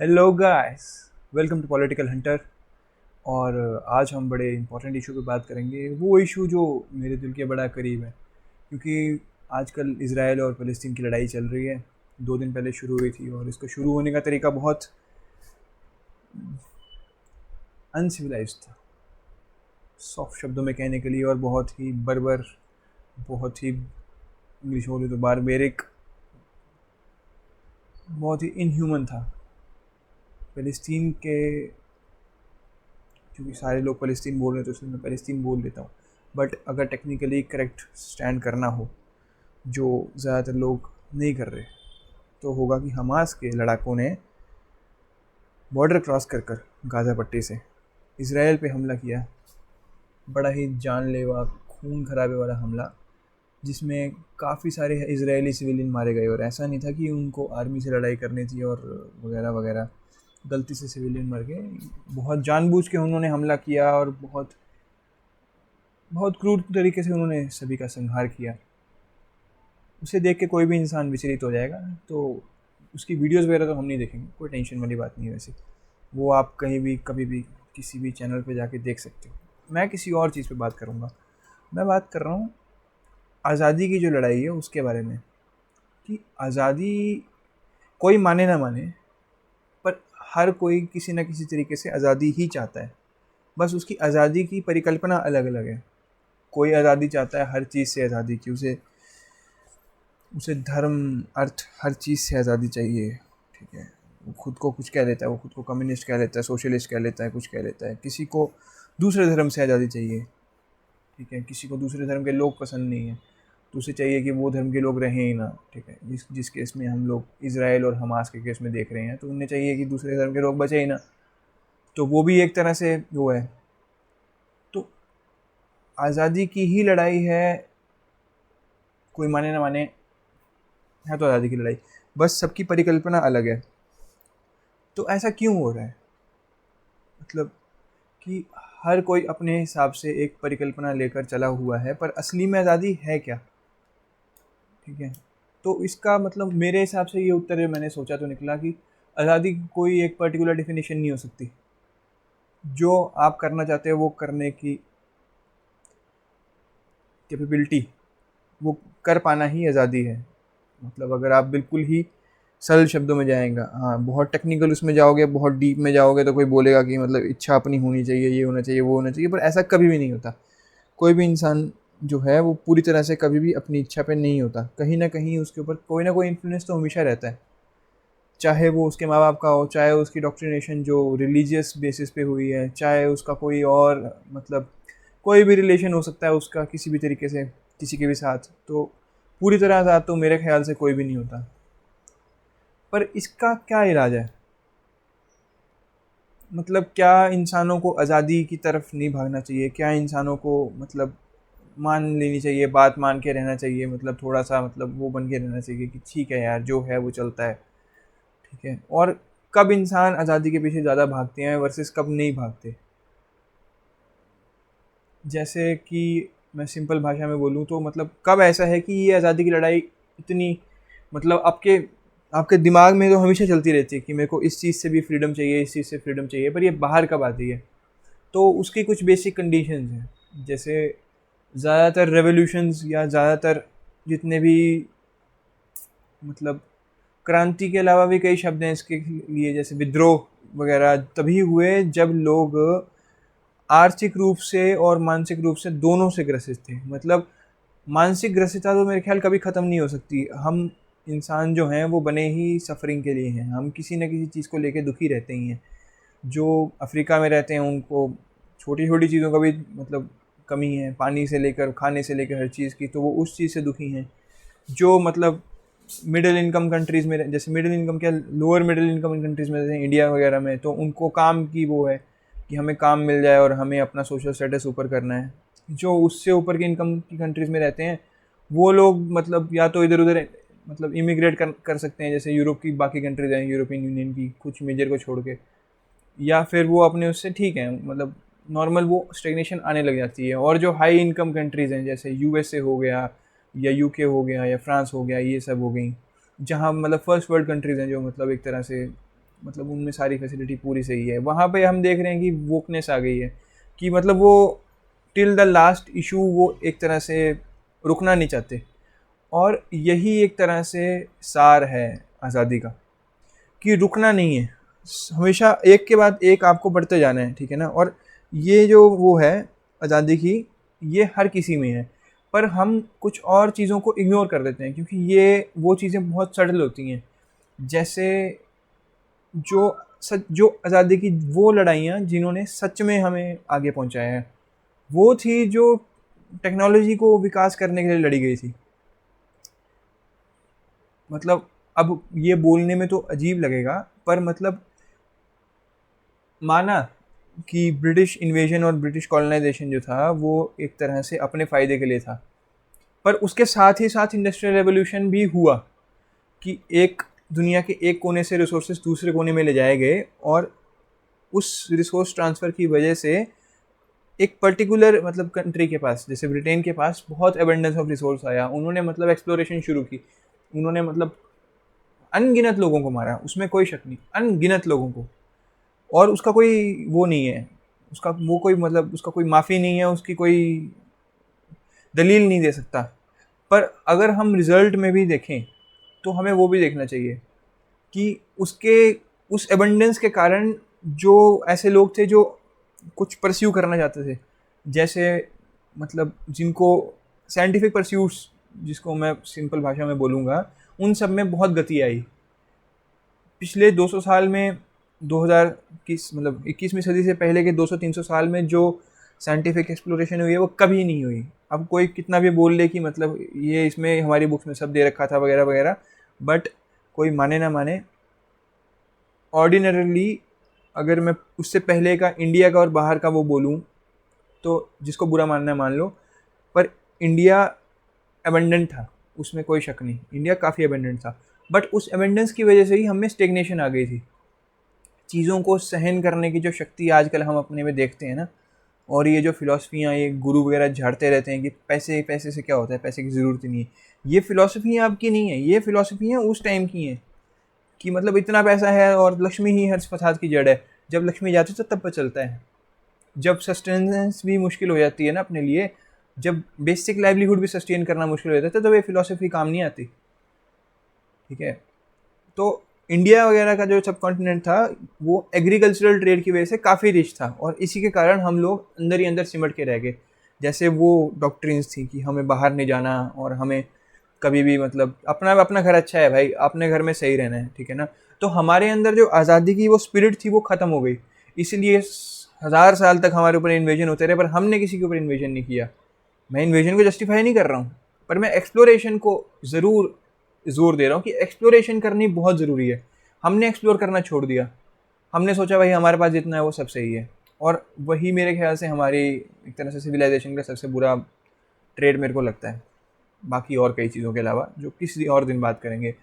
Hello guys, welcome to Political Hunter. और आज हम बड़े इंपॉर्टेंट इशू पे बात करेंगे। वो इशू जो मेरे दिल के बड़ा करीब है, क्योंकि आजकल इसराइल और फ़लस्तीन की लड़ाई चल रही है। 2 दिन पहले शुरू हुई थी और इसका शुरू होने का तरीका बहुत अनसिविलाइज्ड था, सॉफ्ट शब्दों में कहने के लिए, और बहुत ही बर्बर, बहुत ही इंग्लिश बोले तो बारबेरिक, बहुत ही इनह्यूमन था। फ़लस्तीन के, क्योंकि सारे लोग फ़लस्तीन बोल रहे हैं तो इसलिए मैं फ़लस्तीन बोल देता हूँ। बट अगर टेक्निकली करेक्ट स्टैंड करना हो, जो ज़्यादातर लोग नहीं कर रहे, तो होगा कि हमास के लड़ाकों ने बॉर्डर क्रॉस कर कर गाज़ा पट्टी से इसराइल पे हमला किया। बड़ा ही जानलेवा, खून खराबे वाला हमला, जिसमें काफ़ी सारे इजरायली सिविलियन मारे गए। और ऐसा नहीं था कि उनको आर्मी से लड़ाई करनी थी और वगैरह वगैरह, गलती से सिविलियन मर गए। बहुत जानबूझ के उन्होंने हमला किया और बहुत बहुत क्रूर तरीके से उन्होंने सभी का संहार किया। उसे देख के कोई भी इंसान विचलित हो जाएगा, तो उसकी वीडियोस वगैरह तो हम नहीं देखेंगे, कोई टेंशन वाली बात नहीं है। वैसे वो आप कहीं भी कभी भी किसी भी चैनल पे जाके देख सकते हो। मैं किसी और चीज़ पे बात करूँगा। मैं बात कर रहा हूँ आज़ादी की जो लड़ाई है उसके बारे में, कि आज़ादी कोई माने ना माने, पर हर कोई किसी न किसी तरीके से आज़ादी ही चाहता है। बस उसकी आज़ादी की परिकल्पना अलग अलग है। कोई आज़ादी चाहता है हर चीज़ से आज़ादी की, उसे उसे धर्म, अर्थ, हर चीज़ से आज़ादी चाहिए। ठीक है, वो खुद को कुछ कह लेता है, वो खुद को कम्युनिस्ट कह लेता है, सोशलिस्ट कह लेता है, कुछ कह लेता है। किसी को दूसरे धर्म से आज़ादी चाहिए। ठीक है, किसी को दूसरे धर्म के लोग पसंद नहीं है, तो उसे चाहिए कि वो धर्म के लोग रहें ही ना। ठीक है, जिस केस में हम लोग इसराइल और हमास के केस में देख रहे हैं, तो उन्हें चाहिए कि दूसरे धर्म के लोग बचे ही ना। तो वो भी एक तरह से वो है। तो आज़ादी की ही लड़ाई है, कोई माने ना माने, है तो आज़ादी की लड़ाई, बस सबकी परिकल्पना अलग है। तो ऐसा क्यों हो रहा है? मतलब कि हर कोई अपने हिसाब से एक परिकल्पना लेकर चला हुआ है, पर असली में आज़ादी है क्या? ठीक है, तो इसका मतलब मेरे हिसाब से ये उत्तर है, मैंने सोचा तो निकला कि आज़ादी की कोई एक पर्टिकुलर डेफिनेशन नहीं हो सकती। जो आप करना चाहते हो वो करने की कैपेबिलिटी, वो कर पाना ही आज़ादी है। मतलब अगर आप बिल्कुल ही सरल शब्दों में जाएगा, हाँ बहुत टेक्निकल उसमें जाओगे, बहुत डीप में जाओगे, तो कोई बोलेगा कि मतलब इच्छा अपनी होनी चाहिए, ये होना चाहिए, वो होना चाहिए, पर ऐसा कभी भी नहीं होता। कोई भी इंसान जो है वो पूरी तरह से कभी भी अपनी इच्छा पे नहीं होता। कहीं ना कहीं उसके ऊपर कोई ना कोई इन्फ्लुएंस तो हमेशा रहता है, चाहे वो उसके माँ बाप का हो, चाहे उसकी डॉक्ट्रिनेशन जो रिलीजियस बेसिस पे हुई है, चाहे उसका कोई और, मतलब कोई भी रिलेशन हो सकता है उसका किसी भी तरीके से किसी के भी साथ। तो पूरी तरह आज़ाद तो मेरे ख्याल से कोई भी नहीं होता। पर इसका क्या इलाज है? मतलब क्या इंसानों को आज़ादी की तरफ नहीं भागना चाहिए? क्या इंसानों को मतलब मान लेनी चाहिए, बात मान के रहना चाहिए, मतलब थोड़ा सा मतलब वो बन के रहना चाहिए कि ठीक है यार, जो है वो चलता है। ठीक है, और कब इंसान आज़ादी के पीछे ज़्यादा भागते हैं वर्सेस कब नहीं भागते? जैसे कि मैं सिंपल भाषा में बोलूँ तो मतलब कब ऐसा है कि ये आज़ादी की लड़ाई इतनी, मतलब आपके आपके दिमाग में तो हमेशा चलती रहती है कि मेरे को इस चीज़ से भी फ्रीडम चाहिए, इस चीज़ से फ्रीडम चाहिए, पर ये बाहर कब आती है? तो उसकी कुछ बेसिक कंडीशंस हैं। जैसे ज़्यादातर रेवोल्यूशंस या ज़्यादातर जितने भी, मतलब क्रांति के अलावा भी कई शब्द हैं इसके लिए, जैसे विद्रोह वगैरह तभी हुए जब लोग आर्थिक रूप से और मानसिक रूप से दोनों से ग्रसित थे। मतलब मानसिक ग्रसिता तो मेरे ख्याल कभी ख़त्म नहीं हो सकती। हम इंसान जो हैं वो बने ही सफ़रिंग के लिए हैं, हम किसी न किसी चीज़ को लेके दुखी रहते ही हैं। जो अफ्रीका में रहते हैं उनको छोटी छोटी चीज़ों का भी मतलब कमी है, पानी से लेकर खाने से लेकर हर चीज़ की, तो वो उस चीज़ से दुखी हैं। जो मतलब मिडिल इनकम कंट्रीज़ में, जैसे मिडिल इनकम क्या, लोअर मिडिल इनकम कंट्रीज़ में, जैसे इंडिया वगैरह में, तो उनको काम की वो है कि हमें काम मिल जाए और हमें अपना सोशल स्टेटस ऊपर करना है। जो उससे ऊपर की इनकम की कंट्रीज़ में रहते हैं, वो लोग मतलब या तो इधर उधर मतलब इमिग्रेट कर सकते हैं, जैसे यूरोप की बाकी कंट्रीज़ हैं, यूरोपियन यूनियन की कुछ मेजर को छोड़ के, या फिर वो अपने उससे ठीक है, मतलब नॉर्मल वो स्टेग्नेशन आने लग जाती है। और जो हाई इनकम कंट्रीज़ हैं, जैसे यूएसए हो गया या यूके हो गया या फ्रांस हो गया, ये सब हो गई, जहाँ मतलब फर्स्ट वर्ल्ड कंट्रीज़ हैं, जो मतलब एक तरह से मतलब उनमें सारी फैसिलिटी पूरी सही है। वहाँ पे हम देख रहे हैं कि वोकनेस आ गई है, कि मतलब वो टिल द लास्ट इशू वो एक तरह से रुकना नहीं चाहते। और यही एक तरह से सार है आज़ादी का, कि रुकना नहीं है, हमेशा एक के बाद एक आपको बढ़ते जाना है, ठीक है ना। और ये जो वो है आज़ादी की, ये हर किसी में है, पर हम कुछ और चीज़ों को इग्नोर कर देते हैं, क्योंकि ये वो चीज़ें बहुत सटल होती हैं। जैसे जो आज़ादी की वो लड़ाइयाँ जिन्होंने सच में हमें आगे पहुँचाया है, वो थी जो टेक्नोलॉजी को विकास करने के लिए लड़ी गई थी। मतलब अब ये बोलने में तो अजीब लगेगा, पर मतलब माना कि ब्रिटिश इन्वेजन और ब्रिटिश कॉलोनाइजेशन जो था वो एक तरह से अपने फ़ायदे के लिए था, पर उसके साथ ही साथ इंडस्ट्रियल रेवोल्यूशन भी हुआ, कि एक दुनिया के एक कोने से रिसोर्सेज दूसरे कोने में ले जाए गए, और उस रिसोर्स ट्रांसफ़र की वजह से एक पर्टिकुलर मतलब कंट्री के पास, जैसे ब्रिटेन के पास बहुत एबंडेंस ऑफ रिसोर्स आया। उन्होंने मतलब एक्सप्लोरेशन शुरू की, उन्होंने मतलब अनगिनत लोगों को मारा, उसमें कोई शक नहीं, अनगिनत लोगों को। और उसका कोई वो नहीं है, उसका वो कोई मतलब उसका कोई माफ़ी नहीं है, उसकी कोई दलील नहीं दे सकता। पर अगर हम रिज़ल्ट में भी देखें तो हमें वो भी देखना चाहिए कि उसके उस एबंडेंस के कारण जो ऐसे लोग थे जो कुछ परस्यू करना चाहते थे, जैसे मतलब जिनको साइंटिफिक परस्यूट्स, जिसको मैं सिंपल भाषा में बोलूँगा, उन सब में बहुत गति आई। पिछले 200 साल में 2021 मतलब 21वीं सदी से पहले के 200-300 साल में जो साइंटिफिक एक्सप्लोरेशन हुई है वो कभी नहीं हुई। अब कोई कितना भी बोल ले कि मतलब ये इसमें हमारी बुक्स में सब दे रखा था वगैरह वगैरह, बट कोई माने ना माने, ऑर्डिनरली अगर मैं उससे पहले का इंडिया का और बाहर का वो बोलूँ, तो जिसको बुरा मानना है मान लो, पर इंडिया एबंडेंट था, उसमें कोई शक नहीं, इंडिया काफ़ी एबंडेंट था। बट उस एबंडेंस की वजह से ही हमें स्टेग्नेशन आ गई थी। चीज़ों को सहन करने की जो शक्ति आजकल हम अपने में देखते हैं ना, और ये जो फिलॉसफियाँ ये गुरु वगैरह झाड़ते रहते हैं कि पैसे पैसे से क्या होता है, पैसे की ज़रूरत ही नहीं है, ये फिलॉसफियाँ आपकी नहीं है, ये फिलॉसफियाँ उस टाइम की हैं, कि मतलब इतना पैसा है और लक्ष्मी ही हर फसाद की जड़ है। जब लक्ष्मी जाती है तो तब पता चलता है, जब सस्टेनेंस भी मुश्किल हो जाती है ना अपने लिए, जब बेसिक लाइवलीहुड भी सस्टेन करना मुश्किल हो जाता है, तब ये फिलॉसफी काम नहीं आती, ठीक है। तो इंडिया वगैरह का जो सब कॉन्टिनेंट था वो एग्रीकल्चरल ट्रेड की वजह से काफ़ी रिच था, और इसी के कारण हम लोग अंदर ही अंदर सिमट के रह गए। जैसे वो डॉक्ट्रिन्स थी कि हमें बाहर नहीं जाना, और हमें कभी भी मतलब अपना अपना घर अच्छा है भाई, अपने घर में सही रहना है, ठीक है ना। तो हमारे अंदर जो आज़ादी की वो स्पिरिट थी वो ख़त्म हो गई, इसलिए 1000 साल तक हमारे ऊपर इन्वेजन होते रहे, पर हमने किसी के ऊपर इन्वेजन नहीं किया। मैं इन्वेजन को जस्टिफाई नहीं कर रहा हूँ, पर मैं एक्सप्लोरेशन को ज़रूर जोर दे रहा हूँ कि एक्सप्लोरेशन करनी बहुत ज़रूरी है। हमने एक्सप्लोर करना छोड़ दिया, हमने सोचा भाई हमारे पास जितना है वो सब सही है, और वही मेरे ख्याल से हमारी एक तरह से सिविलाइजेशन का सबसे बुरा ट्रेड मेरे को लगता है, बाकी और कई चीज़ों के अलावा जो किसी और दिन बात करेंगे।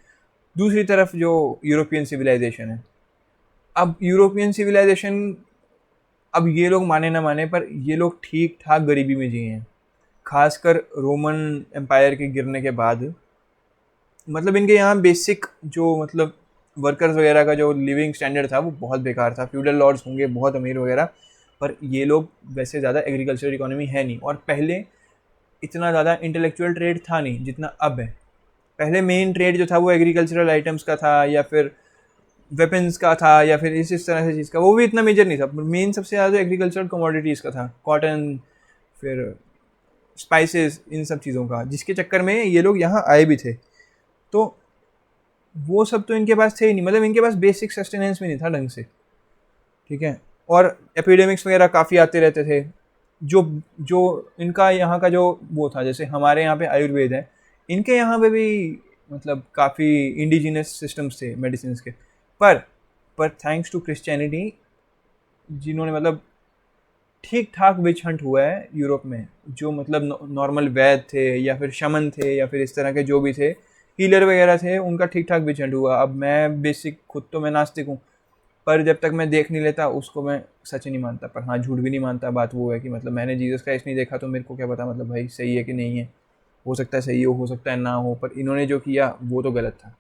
दूसरी तरफ जो यूरोपियन सिविलाइजेशन है, अब यूरोपियन सिविलाइजेशन, अब ये लोग माने ना माने, पर ये लोग ठीक ठाक गरीबी में जिए हैं, खासकर रोमन एम्पायर के गिरने के बाद। मतलब इनके यहाँ बेसिक जो मतलब वर्कर्स वगैरह का जो लिविंग स्टैंडर्ड था वो बहुत बेकार था। फ्यूडल लॉर्ड्स होंगे बहुत अमीर वगैरह, पर ये लोग वैसे ज़्यादा एग्रीकल्चर इकोनॉमी है नहीं, और पहले इतना ज़्यादा इंटेलेक्चुअल ट्रेड था नहीं जितना अब है। पहले मेन ट्रेड जो था वो एग्रीकल्चरल आइटम्स का था, या फिर वेपन्स का था, या फिर इस तरह से चीज़ का, वो भी इतना मेजर नहीं था। मेन सबसे ज़्यादा एग्रीकल्चरल कमोडिटीज़ का था, कॉटन, फिर स्पाइसेस, इन सब चीज़ों का, जिसके चक्कर में ये लोग यहाँ आए भी थे। तो वो सब तो इनके पास थे ही नहीं, मतलब इनके पास बेसिक सस्टेनेंस भी नहीं था ढंग से, ठीक है। और एपिडेमिक्स वगैरह काफ़ी आते रहते थे। जो जो इनका यहाँ का जो वो था, जैसे हमारे यहाँ पे आयुर्वेद है, इनके यहाँ पे भी मतलब काफ़ी इंडिजिनस सिस्टम्स थे मेडिसिन के। पर थैंक्स टू क्रिश्चियनिटी, जिन्होंने मतलब ठीक ठाक विच हंट हुआ है यूरोप में, जो मतलब नॉर्मल वैद थे या फिर शमन थे या फिर इस तरह के जो भी थे हीलर वगैरह थे, उनका ठीक ठाक विच हंट हुआ। अब मैं बेसिक खुद तो मैं नास्तिक हूँ, पर जब तक मैं देख नहीं लेता उसको मैं सच नहीं मानता, पर हाँ झूठ भी नहीं मानता। बात वो है कि मतलब मैंने जीसस क्राइस्ट नहीं देखा तो मेरे को क्या पता मतलब भाई सही है कि नहीं है, हो सकता है सही हो सकता है ना हो, पर इन्होंने जो किया वो तो गलत था,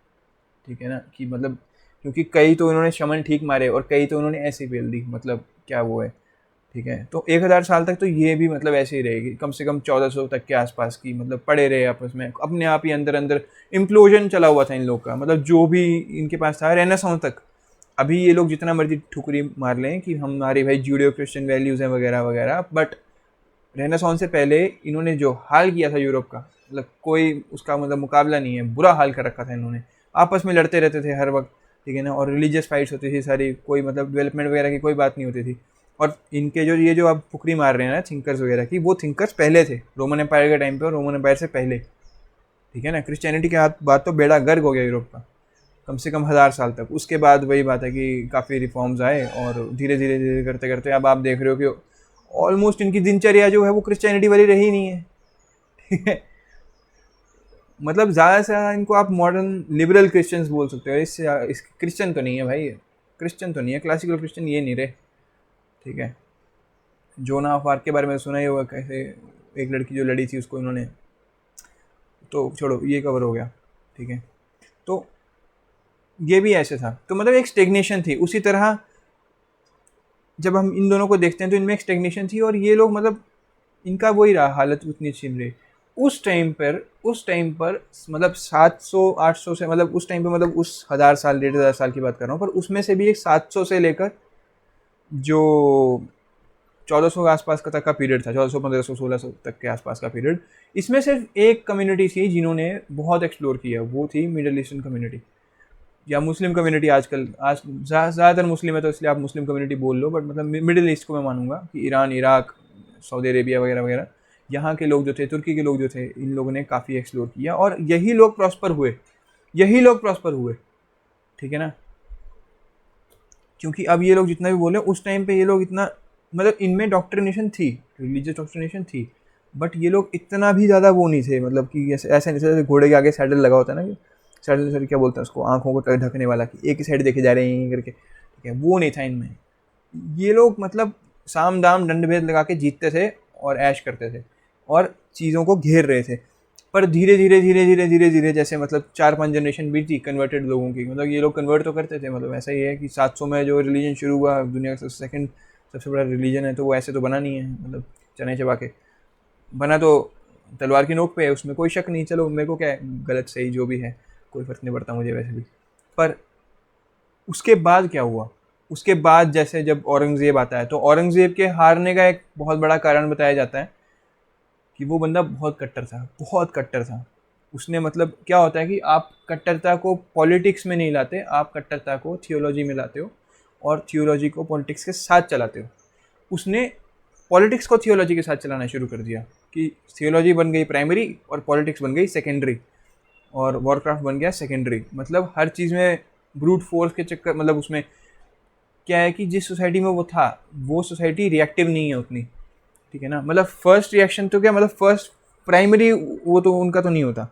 ठीक है ना। कि मतलब क्योंकि कई तो इन्होंने शमन ठीक मारे और कई तो इन्होंने ऐसे फेल दी, मतलब क्या वो है। ठीक है, तो 1000 साल तक तो ये भी मतलब ऐसे ही रहेगी, कम से कम 1400 तक के आसपास की, मतलब पड़े रहे आपस में, अपने आप ही अंदर अंदर इम्प्लोजन चला हुआ था इन लोग का, मतलब जो भी इनके पास था रेनेसांस तक। अभी ये लोग जितना मर्जी ठुकरी मार लें कि हमारे भाई जूडियो क्रिश्चियन वैल्यूज़ हैं वगैरह वगैरह, बट रेनेसांस से पहले इन्होंने जो हाल किया था यूरोप का, मतलब कोई उसका मतलब मुकाबला नहीं है, बुरा हाल कर रखा था इन्होंने। आपस में लड़ते रहते थे हर वक्त, ठीक है ना, और रिलीजियस फाइट्स होती थी सारी, कोई मतलब डेवलपमेंट वगैरह की कोई बात नहीं होती थी। और इनके जो ये जो आप फुकरी मार रहे हैं ना थिंकर्स वगैरह की, वो थिंकर्स पहले थे रोमन एम्पायर के टाइम पे और रोमन एम्पायर से पहले। ठीक है ना, क्रिश्चियनिटी के बाद तो बेड़ा गर्क हो गया यूरोप का, कम से कम 1000 साल तक। उसके बाद वही बात है कि काफ़ी रिफॉर्म्स आए और धीरे धीरे धीरे करते करते अब आप देख रहे हो कि ऑलमोस्ट इनकी दिनचर्या जो है वो क्रिश्चियनिटी वाली रही नहीं है। ठीक है, मतलब ज़्यादा से ज़्यादा इनको आप मॉडर्न लिबरल क्रिश्चियंस बोल सकते हो, इस क्रिश्चियन तो नहीं है भाई, क्रिश्चियन तो नहीं है, क्लासिकल क्रिश्चियन ये नहीं रहे। ठीक है, जोना ऑफ आर्क के बारे में सुना ही होगा, कैसे एक लड़की जो लड़ी थी उसको इन्होंने, तो छोड़ो ये कवर हो गया। ठीक है, तो ये भी ऐसे था, तो मतलब एक स्टेग्नेशन थी। उसी तरह जब हम इन दोनों को देखते हैं तो इनमें एक स्टेग्नेशन थी, और ये लोग मतलब इनका वही रहा, हालत उतनी अच्छी नहीं रही। उस टाइम पर मतलब 700-800 से, मतलब उस टाइम पे, मतलब उस 1000 साल 1500 साल की बात कर रहा हूँ, पर उसमें से भी एक 700 से लेकर जो 1400 के आसपास का तक का पीरियड था, 1400 1500 1600 तक के आसपास का पीरियड, इसमें सिर्फ एक कम्युनिटी थी जिन्होंने बहुत एक्सप्लोर किया, वो थी मिडिल ईस्टर्न कम्युनिटी या मुस्लिम कम्युनिटी। आजकल आज ज़्यादातर मुस्लिम है तो इसलिए आप मुस्लिम कम्युनिटी बोल लो, बट मतलब मिडिल ईस्ट को मैं मानूंगा कि ईरान, इराक, सऊदी अरेबिया वगैरह वगैरह, यहाँ के लोग जो थे, तुर्की के लोग जो थे, इन लोगों ने काफ़ी एक्सप्लोर किया और यही लोग प्रॉस्पर हुए, यही लोग प्रॉस्पर हुए। ठीक है ना, क्योंकि अब ये लोग जितना भी बोले, उस टाइम पे ये लोग इतना, मतलब इनमें डॉक्ट्रिनेशन थी, रिलीजियस डॉक्ट्रिनेशन थी, बट ये लोग इतना भी ज़्यादा वो नहीं थे, मतलब कि ऐसे नहीं थे जैसे घोड़े के आगे सैडल लगा होता है ना, कि सैडल सर क्या बोलते हैं उसको, आंखों को ढकने वाला, कि एक ही साइड देखे जा रहे हैं करके। ठीक है, वो नहीं था इनमें। ये लोग मतलब साम दाम दंड भेद लगा के जीतते थे और ऐश करते थे और चीज़ों को घेर रहे थे। पर धीरे धीरे धीरे धीरे धीरे धीरे जैसे मतलब 4-5 जनरेशन बीती कन्वर्टेड लोगों की, मतलब ये लोग कन्वर्ट तो करते थे, मतलब ऐसा ही है कि 700 में जो रिलीजन शुरू हुआ, दुनिया का सेकंड सबसे बड़ा रिलीजन है, तो वो ऐसे तो बना नहीं है, मतलब चने चबा के बना, तो तलवार की नोक पे है, उसमें कोई शक नहीं। चलो मेरे को क्या है, गलत सही जो भी है कोई फ़र्क नहीं पड़ता मुझे वैसे भी। पर उसके बाद क्या हुआ, उसके बाद जैसे जब औरंगज़ेब आता है, तो औरंगज़ेब के हारने का एक बहुत बड़ा कारण बताया जाता है कि वो बंदा बहुत कट्टर था, बहुत कट्टर था। उसने मतलब क्या होता है कि आप कट्टरता को पॉलिटिक्स में नहीं लाते, आप कट्टरता को थियोलॉजी में लाते हो और थियोलॉजी को पॉलिटिक्स के साथ चलाते हो। उसने पॉलिटिक्स को थियोलॉजी के साथ चलाना शुरू कर दिया कि थियोलॉजी बन गई प्राइमरी और पॉलिटिक्स बन गई सेकेंडरी, और वॉरक्राफ्ट बन गया सेकेंडरी। मतलब हर चीज़ में ब्रूट फोर्स के चक्कर, मतलब उसमें क्या है कि जिस सोसाइटी में वो था, वो सोसाइटी रिएक्टिव नहीं है उतनी। ठीक है ना, मतलब फर्स्ट रिएक्शन तो क्या, मतलब फर्स्ट प्राइमरी वो तो उनका तो नहीं होता,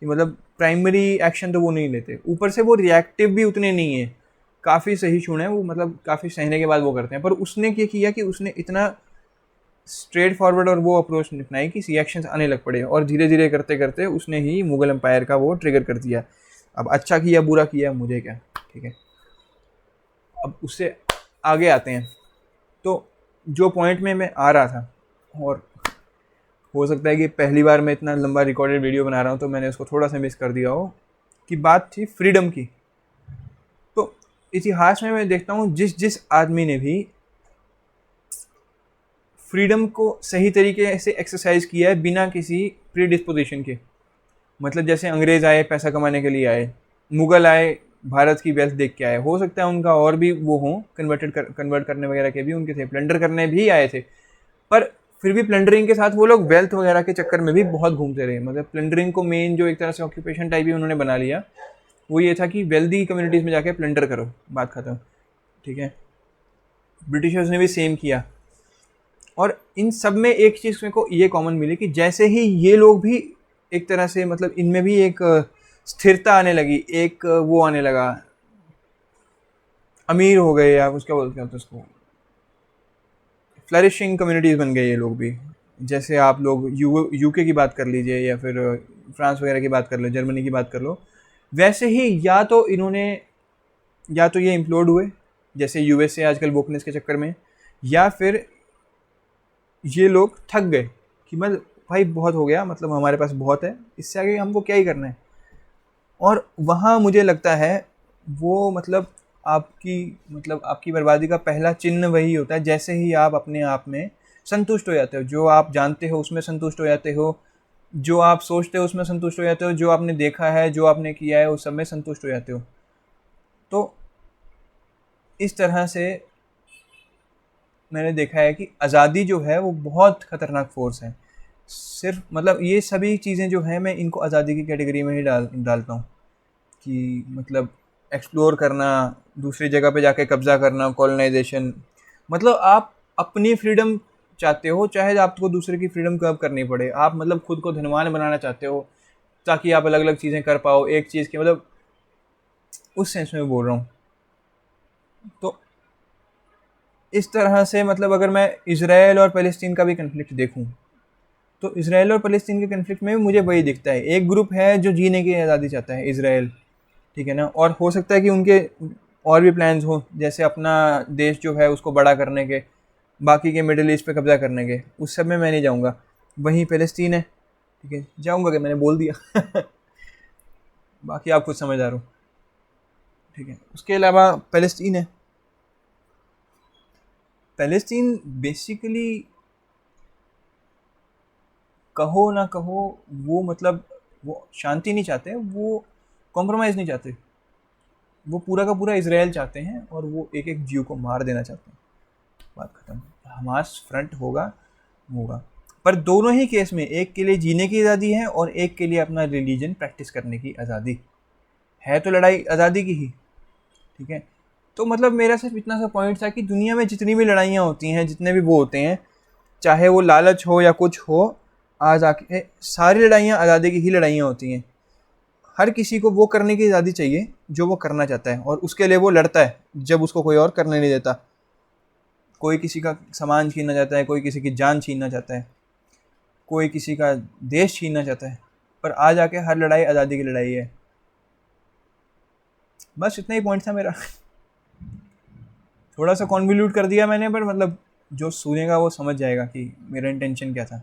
कि मतलब प्राइमरी एक्शन तो वो नहीं लेते, ऊपर से वो रिएक्टिव भी उतने नहीं है, काफ़ी सही शुण है वो, मतलब काफ़ी सहने के बाद वो करते हैं। पर उसने क्या किया कि उसने इतना स्ट्रेट फॉरवर्ड और वो अप्रोच अपनाई कि रिएक्शंस आने लग पड़े, और धीरे धीरे करते करते उसने ही मुगल एम्पायर का वो ट्रिगर कर दिया। अब अच्छा किया बुरा किया मुझे क्या, ठीक है। अब उससे आगे आते हैं, तो जो पॉइंट में मैं आ रहा था, और हो सकता है कि पहली बार मैं इतना लंबा रिकॉर्डेड वीडियो बना रहा हूँ तो मैंने उसको थोड़ा सा मिस कर दिया हो, कि बात थी फ्रीडम की। तो इतिहास में मैं देखता हूँ जिस जिस आदमी ने भी फ्रीडम को सही तरीके से एक्सरसाइज किया है बिना किसी प्री डिस्पोजिशन के, मतलब जैसे अंग्रेज़ आए पैसा कमाने के लिए आए, मुग़ल आए भारत की वेल्थ देख के आए, हो सकता है उनका और भी वो हों कन्वर्ट करने वगैरह के भी उनके थे, प्लंडर करने भी आए थे, पर फिर भी प्लंडरिंग के साथ वो लोग वेल्थ वगैरह के चक्कर में भी बहुत घूमते रहे। मतलब प्लंडरिंग को मेन जो एक तरह से ऑक्यूपेशन टाइप ही उन्होंने बना लिया, वो ये था कि वेल्दी कम्युनिटीज़ में जाके प्लंडर करो, बात खत्म। ठीक है, ब्रिटिशर्स ने भी सेम किया। और इन सब में एक चीज़ मेरे को ये कॉमन मिली कि जैसे ही ये लोग भी एक तरह से, मतलब इनमें भी एक स्थिरता आने लगी, एक वो आने लगा, अमीर हो गए या उसका बोलते हैं उसको, फ्लरिशिंग कम्युनिटीज़ बन गए ये लोग भी। जैसे आप लोग यूके की बात कर लीजिए, या फिर फ्रांस वगैरह की बात कर लो, जर्मनी की बात कर लो, वैसे ही या तो इन्होंने या तो ये इम्प्लोड हुए जैसे यूएसए आजकल वोकनेस के चक्कर में, या फिर ये लोग थक गए कि मतलब भाई बहुत हो गया, मतलब हमारे पास बहुत है, इससे आगे हमको क्या ही करना है। और वहाँ मुझे लगता है वो आपकी बर्बादी का पहला चिन्ह वही होता है, जैसे ही आप अपने आप में संतुष्ट हो जाते हो, जो आप जानते हो उसमें संतुष्ट हो जाते हो, जो आप सोचते हो उसमें संतुष्ट हो जाते हो, जो आपने देखा है, जो आपने किया है, उस सब में संतुष्ट हो जाते हो। तो इस तरह से मैंने देखा है कि आज़ादी जो है वो बहुत ख़तरनाक फोर्स है। सिर्फ मतलब ये सभी चीज़ें जो हैं मैं इनको आज़ादी की कैटेगरी में ही डालता हूँ कि मतलब एक्सप्लोर करना, दूसरी जगह पे जाके कब्ज़ा करना, कॉलोनाइजेशन, मतलब आप अपनी फ्रीडम चाहते हो, चाहे आपको दूसरे की फ्रीडम कब करनी पड़े। आप मतलब खुद को धनवान बनाना चाहते हो ताकि आप अलग अलग चीज़ें कर पाओ एक चीज़ की, मतलब उस सेंस में बोल रहा हूँ। तो इस तरह से मतलब अगर मैं इसराइल और फ़लस्तीन का भी कन्फ्लिक्ट देखूँ, तो इसराइल और फ़लस्तीन के कन्फ्लिक्ट में भी मुझे वही दिखता है। एक ग्रुप है जो जीने की आज़ादी चाहता है, इसराइल, ठीक है ना, और हो सकता है कि उनके और भी प्लान्स हों, जैसे अपना देश जो है उसको बड़ा करने के, बाकी के मिडिल ईस्ट पे कब्जा करने के, उस सब में मैं नहीं जाऊँगा। वहीं फ़लस्तीन है, ठीक है, जाऊँगा कि मैंने बोल दिया बाकी आप खुद समझदार हो, ठीक है। उसके अलावा फ़लस्तीन है। फ़लस्तीन बेसिकली कहो ना कहो, वो मतलब वो शांति नहीं चाहते, वो कॉम्प्रोमाइज़ नहीं चाहते, वो पूरा का पूरा इसराइल चाहते हैं और वो एक एक जीव को मार देना चाहते हैं। बात खत्म। हमास फ्रंट होगा होगा, पर दोनों ही केस में एक के लिए जीने की आज़ादी है और एक के लिए अपना रिलीजन प्रैक्टिस करने की आज़ादी है। तो लड़ाई आज़ादी की ही, ठीक है। तो मतलब मेरा सिर्फ इतना सा पॉइंट था कि दुनिया में जितनी भी लड़ाइयाँ होती हैं, जितने भी वो होते हैं, चाहे वो लालच हो या कुछ हो, आज आके सारी लड़ाइयाँ आज़ादी की ही लड़ाइयाँ होती हैं। हर किसी को वो करने की आज़ादी चाहिए जो वो करना चाहता है, और उसके लिए वो लड़ता है जब उसको कोई और करने नहीं देता। कोई किसी का सामान छीनना चाहता है, कोई किसी की जान छीनना चाहता है, कोई किसी का देश छीनना चाहता है, पर आज आके हर लड़ाई आज़ादी की लड़ाई है। बस इतना ही पॉइंट था मेरा थोड़ा सा कॉन्वोल्यूट कर दिया मैंने, पर मतलब जो सुनेगा वो समझ जाएगा कि मेरा इंटेंशन क्या था।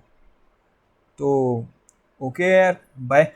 तो ओके यार, बाय।